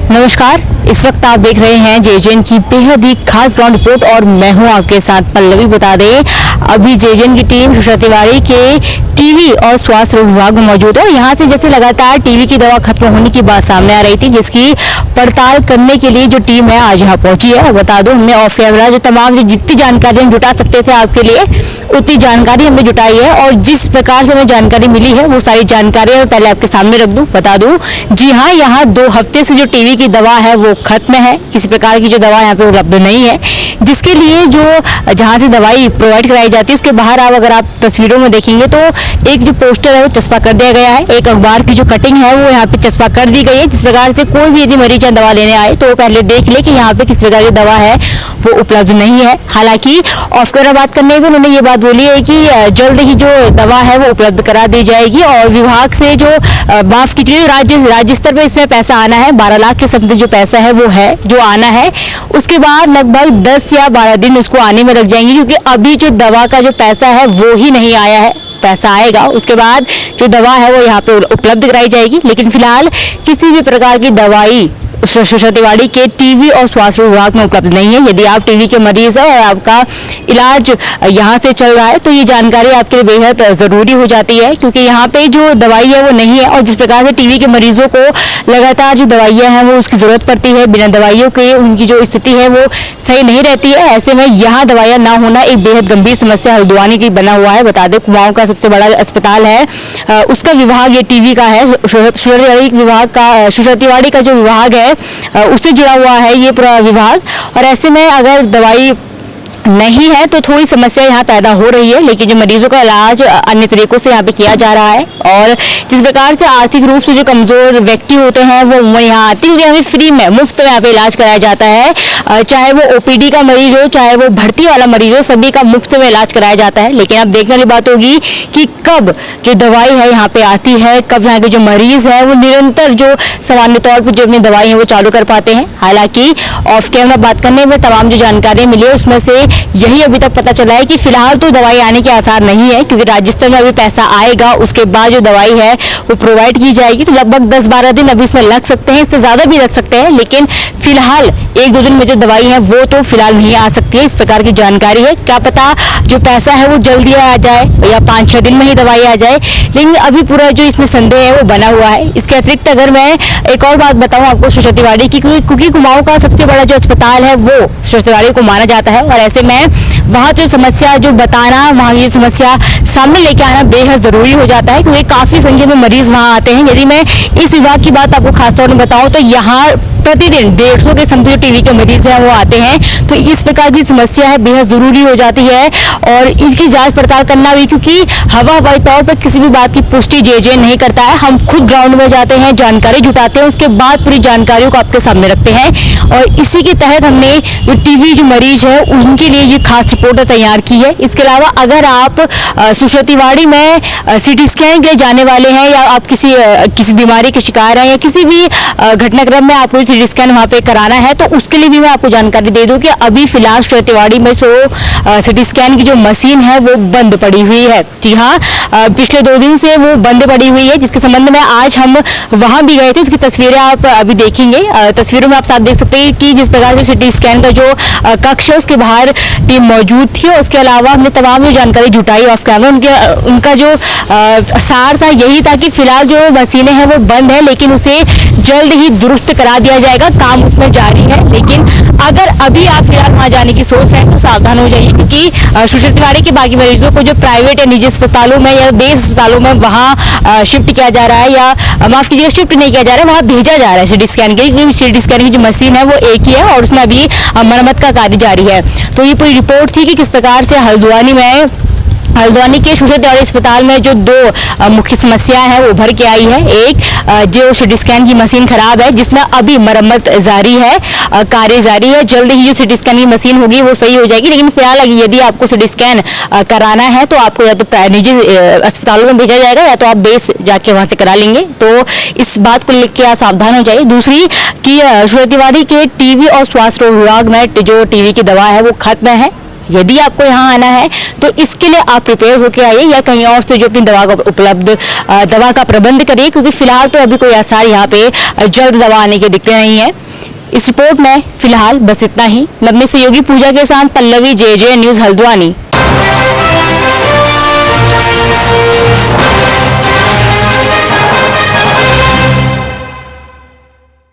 नमस्कार, इस वक्त आप देख रहे हैं जेजेएन की बेहद ही खास ग्राउंड रिपोर्ट और मैं हूं आपके साथ पल्लवी। बता दें, अभी जेजेएन की टीम सुषमा तिवारी के टीवी और स्वास्थ्य विभाग में मौजूद है। यहाँ से जैसे लगातार टीवी की दवा खत्म होने की बात सामने आ रही थी, जिसकी पड़ताल करने के लिए जो टीम है आज यहाँ पहुंची है। बता दो, हमने ऑफ कैमरा जो तमाम जितनी जानकारी हम जुटा सकते थे आपके लिए उतनी जानकारी हमने जुटाई है और जिस प्रकार से हमें जानकारी मिली है वो सारी जानकारी मैं पहले आपके सामने रख दूं। बता दूं, जी हाँ, यहाँ 2 हफ्ते से जो टीवी की दवा है वो खत्म है। किसी प्रकार की जो दवा यहाँ पे उपलब्ध नहीं है, जिसके लिए जो जहाँ से दवाई प्रोवाइड कराई जाती है उसके बाहर अगर आप तस्वीरों में देखेंगे तो एक जो पोस्टर है वो चस्पा कर दिया गया है। एक अखबार की जो कटिंग है वो यहाँ पे चस्पा कर दी गई है, जिस प्रकार से कोई भी यदि मरीज यहाँ दवा लेने आए तो वो पहले देख ले कि यहाँ पे किस प्रकार की दवा है वो उपलब्ध नहीं है। हालांकि ऑफ कैमरा बात करने में उन्होंने ये बात बोली है कि जल्द ही जो दवा है वो उपलब्ध करा दी जाएगी और विभाग से जो माफ कीजिए राज्य स्तर पर इसमें पैसा आना है, 12 लाख के समथिंग जो पैसा है वो है जो आना है। उसके बाद लगभग 10 या 12 दिन उसको आने में लग जाएंगे, क्योंकि अभी जो दवा का जो पैसा है वो ही नहीं आया है। पैसा आएगा उसके बाद जो दवा है वो यहाँ पे उपलब्ध कराई जाएगी, लेकिन फिलहाल किसी भी प्रकार की दवाई सुषमा तिवारी के टीवी और स्वास्थ्य विभाग में उपलब्ध नहीं है। यदि आप टीवी के मरीज हैं और आपका इलाज यहाँ से चल रहा है तो ये जानकारी आपके लिए बेहद जरूरी हो जाती है, क्योंकि यहाँ पे जो दवाई है वो नहीं है और जिस प्रकार से टीवी के मरीजों को लगातार जो दवाइयाँ हैं वो उसकी जरूरत पड़ती है, बिना दवाइयों के उनकी जो स्थिति है वो सही नहीं रहती है। ऐसे में यहाँ दवाइयाँ ना होना एक बेहद गंभीर समस्या हल्द्वानी की बना हुआ है। बता दें, कुमाऊं का सबसे बड़ा अस्पताल है, उसका विभाग ये टीवी का है। सुषमा तिवारी का जो विभाग है उससे जुड़ा हुआ है ये पूरा विभाग, और ऐसे में अगर दवाई नहीं है तो थोड़ी समस्या यहाँ पैदा हो रही है। लेकिन जो मरीजों का इलाज अन्य तरीकों से यहाँ पे किया जा रहा है और जिस प्रकार से आर्थिक रूप से जो कमजोर व्यक्ति होते हैं वो यहाँ आते हैं, हमें फ्री में मुफ्त में यहाँ पे इलाज कराया जाता है। चाहे वो ओपीडी का मरीज हो, चाहे वो भर्ती वाला मरीज हो, सभी का मुफ्त में इलाज कराया जाता है। लेकिन अब देखने वाली बात होगी कि कब जो दवाई है यहाँ पे आती है, कब यहाँ के जो मरीज है वो निरंतर जो सामान्य तौर पर जो अपनी दवाई है वो चालू कर पाते हैं। हालांकि ऑफ कैमरा बात करने में तमाम जो जानकारी मिली है उसमें से यही अभी तक पता चला है कि फिलहाल तो दवाई आने के आसार नहीं है, क्योंकि राज्य स्तर में अभी पैसा आएगा उसके बाद जो दवाई है वो प्रोवाइड की जाएगी। तो लगभग 10-12 दिन अभी इसमें लग सकते हैं, इससे ज्यादा भी लग सकते हैं, लेकिन फिलहाल 1-2 दिन में जो दवाई है वो तो फिलहाल नहीं आ सकती है। इस प्रकार की जानकारी है। क्या पता जो पैसा है वो जल्दी आ जाए या 5-6 दिन में ही दवाई आ जाए, लेकिन अभी पूरा जो इसमें संदेह है वो बना हुआ है। इसके अतिरिक्त अगर मैं एक और बात बताऊं आपको सुषमा तिवारी की, क्योंकि कुमाऊं का सबसे बड़ा जो अस्पताल है वो सुषमा तिवारी को माना जाता है और ऐसे में वहाँ जो समस्या जो बताना, वहाँ ये समस्या सामने लेके आना बेहद जरूरी हो जाता है, क्योंकि काफी संख्या में मरीज वहाँ आते हैं। यदि मैं इस विभाग की बात आपको खासतौर में बताऊं तो यहाँ प्रतिदिन 150 के समथिंग टीवी के मरीज हैं वो आते हैं। तो इस प्रकार की समस्या है बेहद जरूरी हो जाती है और इसकी जांच पड़ताल करना भी, क्योंकि हवाई तौर पर किसी भी बात की पुष्टि जेजेएन नहीं करता है। हम खुद ग्राउंड में जाते हैं, जानकारी जुटाते हैं, उसके बाद पूरी जानकारियों को आपके सामने रखते हैं और इसी के तहत हमने जो टीवी जो मरीज है उनके लिए ये खास रिपोर्ट तैयार की है। इसके अलावा अगर आप सुषमा तिवारी में सीटी स्कैन के लिए जाने वाले हैं या आप किसी बीमारी के शिकार हैं या किसी भी घटनाक्रम में आपको सीटी स्कैन वहाँ पे कराना है तो उसके लिए भी मैं आपको जानकारी दे दूं कि अभी फिलहाल सुषमा तिवारी में सीटी स्कैन की जो मशीन है वो बंद पड़ी हुई है। जी हाँ, पिछले 2 दिन से वो बंद पड़ी हुई है, जिसके संबंध में आज हम वहां भी गए थे। उसकी तस्वीरें आप अभी देखेंगे। तस्वीरों में आप साथ देख सकते हैं कि जिस प्रकार से सीटी स्कैन का जो कक्ष है उसके बाहर टीम मौजूद थी। उसके अलावा हमने तमाम जो जानकारी जुटाई ऑफ कैमरा, उनका जो सार था यही था कि फिलहाल जो मशीनें हैं वो बंद है, लेकिन उसे जल्द ही दुरुस्त करा दिया जाएगा, काम उसमें जारी है। लेकिन अगर अभी आप फिलहाल वहां जाने की सोच रहे हैं तो सावधान हो जाइए, क्योंकि सुषमा तिवारी के बाकी मरीजों को जो प्राइवेट या निजी अस्पतालों में या बेस अस्पतालों में वहां शिफ्ट किया जा रहा है, या माफ कीजिएगा शिफ्ट नहीं किया जा रहा है, वहां भेजा जा रहा है सीटी स्कैन के लिए, क्योंकि सीटी स्कैन की जो मशीन है वो एक ही है और उसमें अभी मरम्मत का कार्य जारी है। तो ये पूरी रिपोर्ट थी कि किस प्रकार से हल्द्वानी के सुषमा तिवारी अस्पताल में जो 2 मुख्य समस्याएं हैं वो उभर के आई है। एक जो सीटी स्कैन की मशीन खराब है जिसमें अभी मरम्मत जारी है, कार्य जारी है। जल्द ही जो सीटी स्कैन की मशीन होगी वो सही हो जाएगी, लेकिन फिलहाल यदि आपको सीटी स्कैन कराना है तो आपको या तो निजी अस्पतालों में भेजा जाएगा या तो आप बेस जाके वहां से करा लेंगे। तो इस बात को लेकर आप सावधान हो जाइए। दूसरी कि सुषमा तिवारी के टीवी और स्वास्थ्य विभाग में जो टीवी की दवा है वो खत्म है, यदि आपको यहाँ आना है तो इसके लिए आप प्रिपेयर होकर आइए या कहीं और से जो अपनी दवा का प्रबंध करिए, क्योंकि फिलहाल तो अभी कोई आसार यहाँ पे जल्द दवा आने के दिखते नहीं है। इस रिपोर्ट में फिलहाल बस इतना ही। मैं अपने सहयोगी पूजा के साथ पल्लवी, JJ न्यूज़ हल्द्वानी।